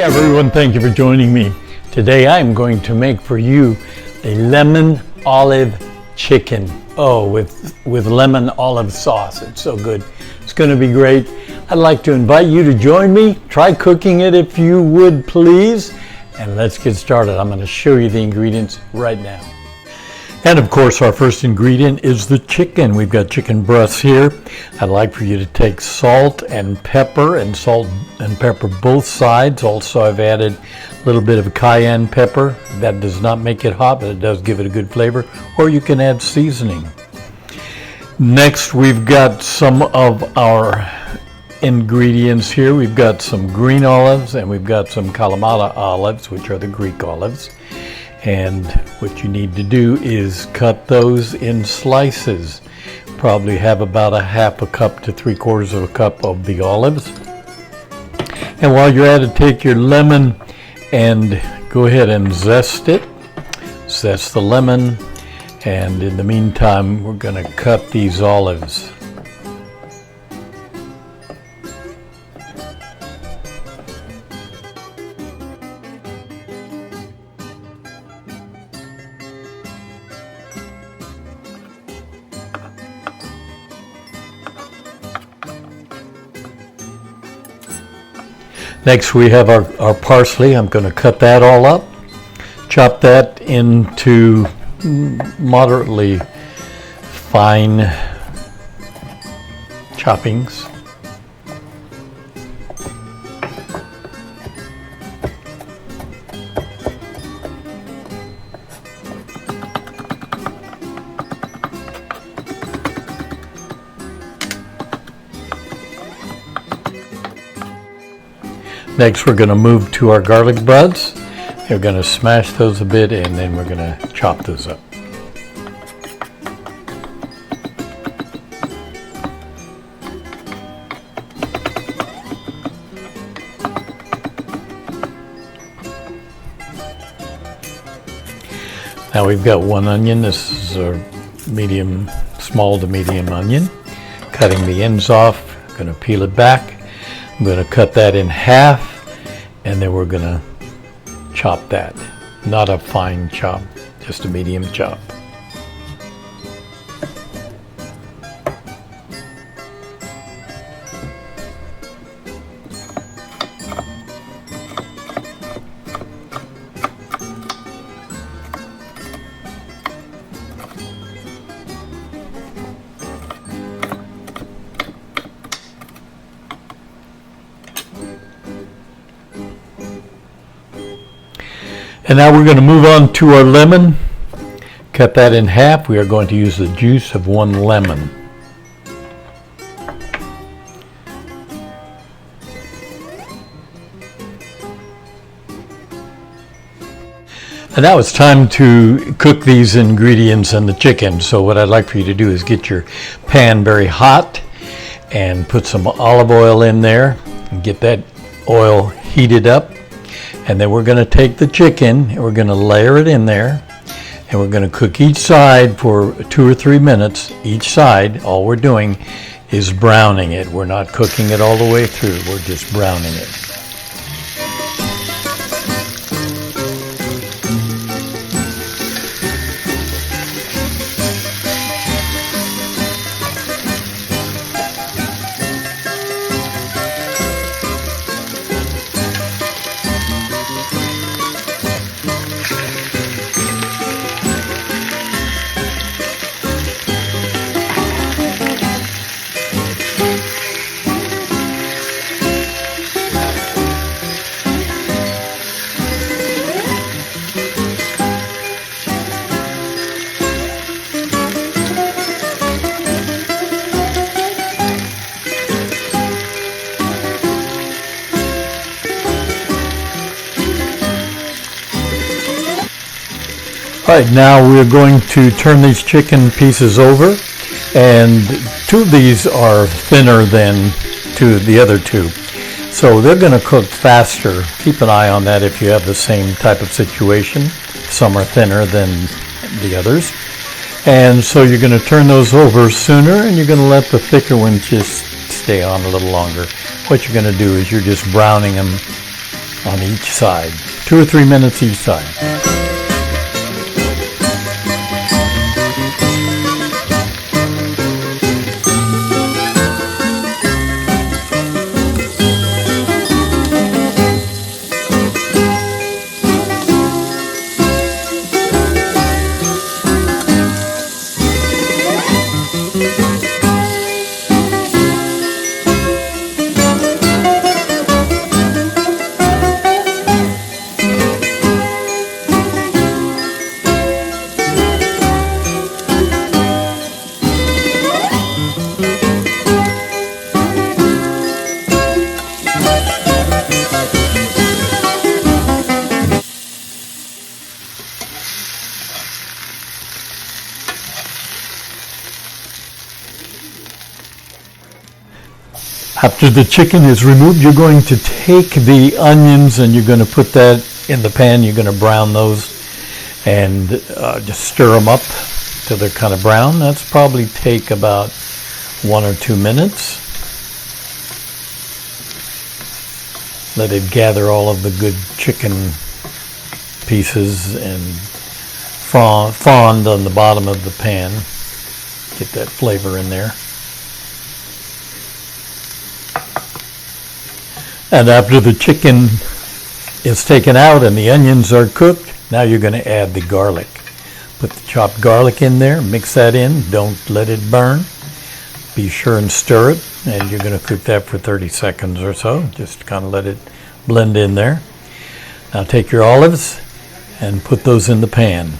everyone, thank you for joining me. Today I'm going to make for you a lemon olive chicken. Oh, with lemon olive sauce. It's so good. It's going to be great. I'd like to invite you to join me. Try cooking it if you would, please. And let's get started. I'm going to show you the ingredients right now. And of course, our first ingredient is the chicken. We've got chicken breasts here. I'd like for you to take salt and pepper both sides. Also, I've added a little bit of cayenne pepper. That does not make it hot, but it does give it a good flavor. Or you can add seasoning. Next, we've got some of our ingredients here. We've got some green olives and we've got some Kalamata olives, which are the Greek olives. And what you need to do is cut those in slices. Probably have about a half a cup to 3/4 of a cup of the olives. And while you're at it, take your lemon and go ahead and zest it. Zest the lemon. And in the meantime, we're going to cut these olives. Next we have our parsley. I'm going to cut that all up. Chop that into moderately fine choppings. Next, we're going to move to our garlic buds. We're going to smash those a bit and then we're going to chop those up. Now we've got one onion. This is a small to medium onion. Cutting the ends off. I'm going to peel it back. I'm going to cut that in half and then we're going to chop that. Not a fine chop, just a medium chop. And now we're going to move on to our lemon. Cut that in half. We are going to use the juice of one lemon. And now it's time to cook these ingredients and the chicken. So what I'd like for you to do is get your pan very hot and put some olive oil in there and get that oil heated up. And then we're going to take the chicken and we're going to layer it in there and we're going to cook each side for 2 or 3 minutes. Each side, all we're doing is browning it. We're not cooking it all the way through. We're just browning it. All right, now we're going to turn these chicken pieces over, and 2 of these are thinner than the other 2. So they're going to cook faster. Keep an eye on that if you have the same type of situation. Some are thinner than the others. And so you're going to turn those over sooner, and you're going to let the thicker ones just stay on a little longer. What you're going to do is you're just browning them on each side. 2 or 3 minutes each side. After the chicken is removed, you're going to take the onions and you're going to put that in the pan. You're going to brown those and just stir them up till they're kind of brown. That's probably take about 1 or 2 minutes. Let it gather all of the good chicken pieces and fond on the bottom of the pan. Get that flavor in there. And after the chicken is taken out and the onions are cooked, now you're going to add the garlic. Put the chopped garlic in there, mix that in, don't let it burn. Be sure and stir it, and you're going to cook that for 30 seconds or so. Just kind of let it blend in there. Now take your olives and put those in the pan.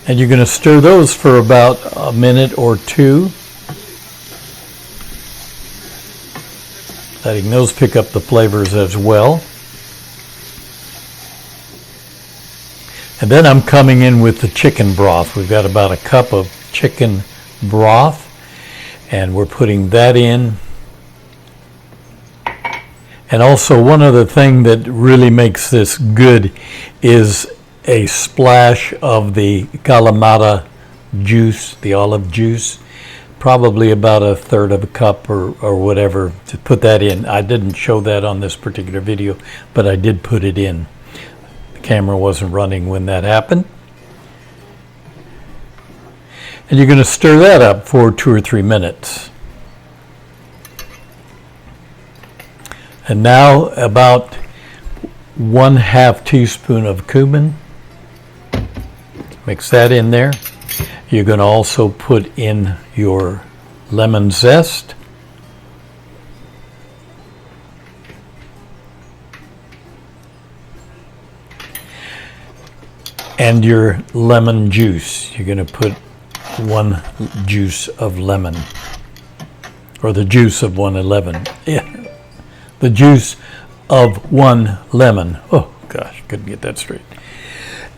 And you're going to stir those for about a minute or two. Letting those pick up the flavors as well. And then I'm coming in with the chicken broth. We've got about a cup of chicken broth, and we're putting that in. And also one other thing that really makes this good is a splash of the Kalamata juice, the olive juice. Probably about 1/3 of a cup or whatever to put that in. I didn't show that on this particular video, but I did put it in. The camera wasn't running when that happened. And you're going to stir that up for 2 or 3 minutes. And now about 1/2 teaspoon of cumin. Mix that in there. You're going to also put in your lemon zest. And your lemon juice. You're going to put 1 juice of lemon. Or the juice of 1 lemon. Yeah. The juice of 1 lemon. Oh gosh, couldn't get that straight.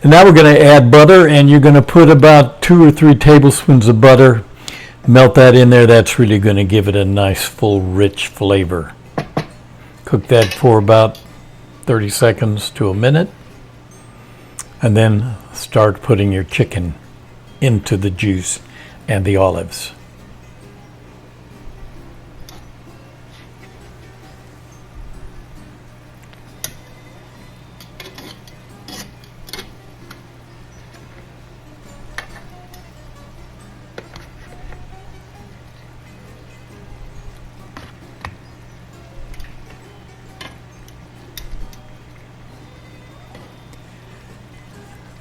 And now we're going to add butter, and you're going to put about 2 or 3 tablespoons of butter. Melt that in there. That's really going to give it a nice, full, rich flavor. Cook that for about 30 seconds to a minute. And then start putting your chicken into the juice and the olives.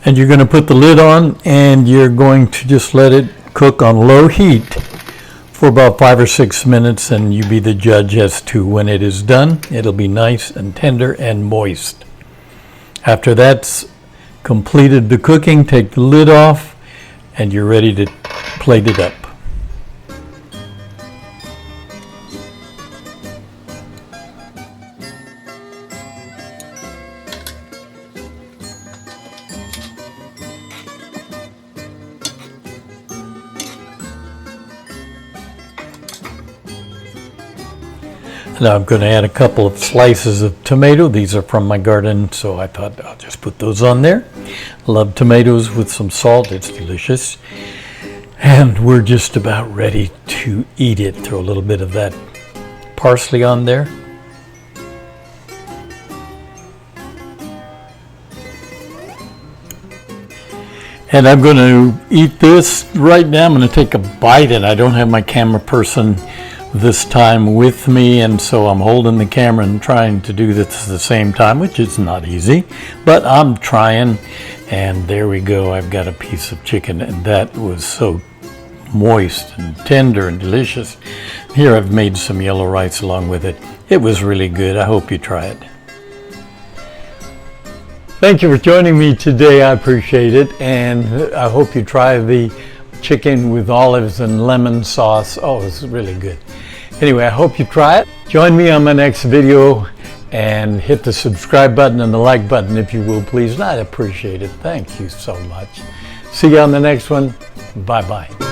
And you're going to put the lid on, and you're going to just let it cook on low heat for about 5 or 6 minutes, and you be the judge as to when it is done. It'll be nice and tender and moist. After that's completed the cooking, take the lid off, and you're ready to plate it up. Now I'm going to add a couple of slices of tomato. These are from my garden, so I thought I'll just put those on there. Love tomatoes with some salt. It's delicious. And we're just about ready to eat it. Throw a little bit of that parsley on there. And I'm going to eat this right now. I'm going to take a bite, and I don't have my camera person this time with me, and so I'm holding the camera and trying to do this at the same time, which is not easy, but I'm trying. And there we go. I've got a piece of chicken, and that was so moist and tender and delicious. Here I've made some yellow rice along with it. It was really good. I hope you try it. Thank you for joining me today. I appreciate it, and I hope you try the chicken with olives and lemon sauce. Oh, it's really good. Anyway, I hope you try it. Join me on my next video and hit the subscribe button and the like button if you will, please. And I'd appreciate it. Thank you so much. See you on the next one. Bye-bye.